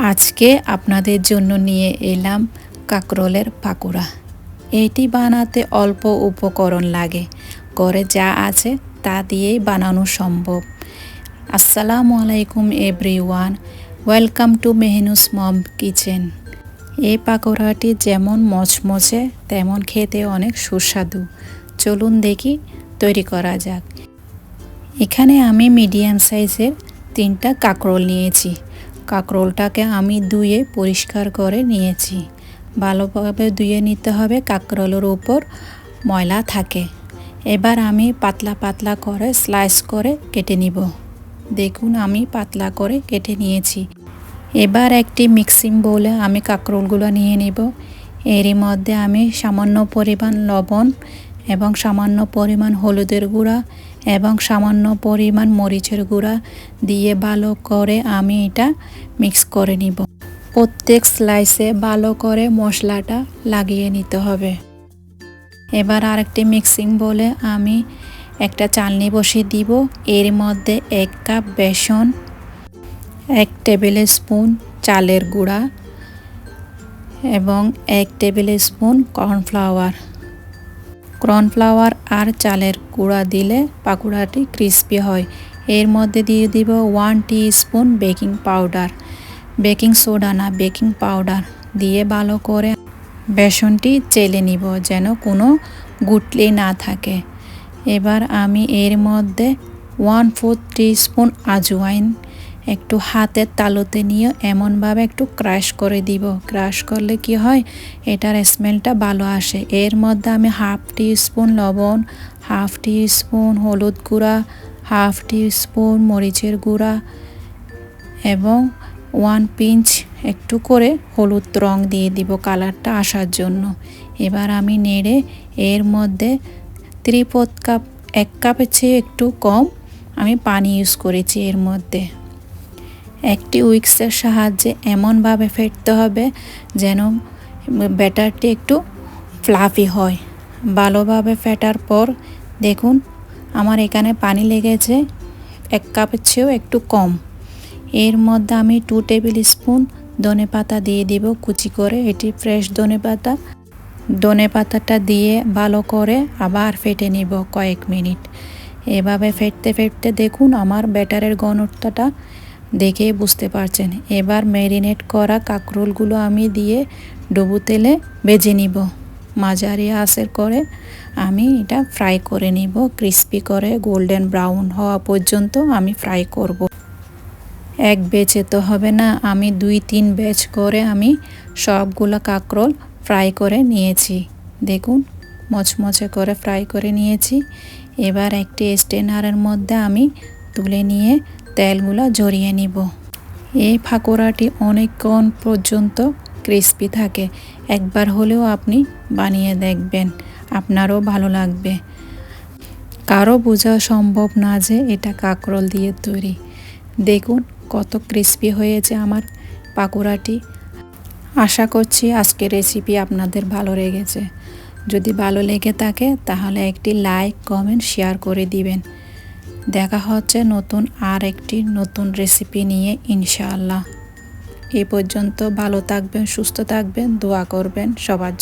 আজকে আপনাদের জন্য নিয়ে এলাম কাকরোলের পাকোড়া। এটি বানাতে অল্প উপকরণ লাগে, ঘরে যা আছে তা দিয়েই বানানো সম্ভব। আসসালামু আলাইকুম everyone, welcome to Mehnus mom kitchen. এই পাকোড়াটি যেমন মচমচে তেমন খেতে অনেক সুস্বাদু। চলুন দেখি তৈরি করা যাক। এখানে আমি মিডিয়াম সাইজের 3টা কাকরোল নিয়েছি। কাকরোলটাকে আমি ধুয়ে পরিষ্কার করে নিয়েছি। ভালোভাবে ধুয়ে নিতে হবে, কাকরোলের উপর ময়লা থাকে। এবার আমি পাতলা পাতলা করে স্লাইস করে কেটে নিব। দেখুন আমি পাতলা করে কেটে নিয়েছি। এবার একটি মিক্সিং বোলে আমি কাকরোলগুলো নিয়ে নিব। এরই মধ্যে আমি সামান্য পরিমাণ লবণ এবং সামান্য পরিমাণ হলুদের গুঁড়া এবং সামান্য পরিমাণ মরিচের গুঁড়া দিয়ে ভালো করে আমি এটা মিক্স করে নিব। প্রত্যেক স্লাইসে ভালো করে মশলাটা লাগিয়ে নিতে হবে। এবার আরেকটি মিক্সিং বলে আমি একটা চালনি বসিয়ে দিব। এর মধ্যে 1 কাপ বেসন, 1 টেবিল স্পুন চালের গুঁড়া এবং 1 টেবিল স্পুন কর্নফ্লাওয়ার আর চালের গুঁড়া দিলে পাকোড়াটি ক্রিস্পি হয়। এর মধ্যে দিয়ে দিব 1 teaspoon baking powder, baking soda না বেকিং পাউডার দিয়ে ভালো করে বেসনটি চেলে নিব যেন কোনো গুটলি না থাকে। এবার আমি এর মধ্যে 1/4 টিস্পুন আজওয়াইন একটু হাতের তালুতে নিয়ে এমনভাবে একটু ক্রাশ করে দিব। ক্রাশ করলে কি হয়, এটার স্মেলটা ভালো আসে। এর মধ্যে আমি 1/2 টিস্পুন লবণ, 1/2 টিস্পুন হলুদ গুঁড়া, 1/2 টিস্পুন মরিচের গুঁড়া এবং 1 পিঞ্চ একটু করে হলুদ রং দিয়ে দিব কালারটা আসার জন্য। এবার আমি নেড়ে এর মধ্যে 3/4 কাপ, 1 কাপের চেয়ে একটু কম আমি পানি ইউজ করেছি। এর মধ্যে একটি উইক্সের সাহায্যে এমনভাবে ফেটতে হবে যেন ব্যাটারটি একটু ফ্লাফি হয়। ভালোভাবে ফেটার পর দেখুন আমার এখানে পানি লেগেছে 1 কাপের চেয়েও একটু কম। এর মধ্যে আমি 2 টেবিল স্পুন ধনেপাতা দিয়ে দিব কুচি করে। এটি ফ্রেশ ধনেপাতাটা দিয়ে ভালো করে আবার ফেটে নিব কয়েক মিনিট। এভাবে ফেটতে ফেটতে দেখুন আমার ব্যাটারের ঘনত্বটা দেখে বুঝতে পারছেন। এবার ম্যারিনেট করা কাকরোলগুলো আমি দিয়ে ডুবো তেলে ভেজে নিব। মাঝারি আঁচের করে আমি এটা ফ্রাই করে নিব, ক্রিস্পি করে গোল্ডেন ব্রাউন হওয়া পর্যন্ত আমি ফ্রাই করব। এক ব্যাচে তো হবে না, আমি 2-3 ব্যাচ করে আমি সবগুলো কাকরোল ফ্রাই করে নিয়েছি। দেখুন মচমচে করে ফ্রাই করে নিয়েছি। এবার একটি স্ট্রেনারের মধ্যে আমি তুলে নিয়ে তেলগুলো ঝরিয়ে নিব। এই পাকোড়াটি অনেকক্ষণ পর্যন্ত ক্রিস্পি থাকে। একবার হলেও আপনি বানিয়ে দেখবেন, আপনারও ভালো লাগবে। কারো বোঝা সম্ভব না যে এটা কাকরোল দিয়ে তৈরি। দেখুন কত ক্রিস্পি হয়েছে আমার পাকোড়াটি। আশা করছি আজকের রেসিপি আপনাদের ভালো লেগেছে। যদি ভালো লেগে থাকে তাহলে একটি লাইক, কমেন্ট, শেয়ার করে দিবেন। দেখা হচ্ছে নতুন রেসিপি নিয়ে ইনশাআল্লাহ। এই পর্যন্ত ভালো থাকবেন, সুস্থ থাকবেন, দোয়া করবেন সবার জন্য।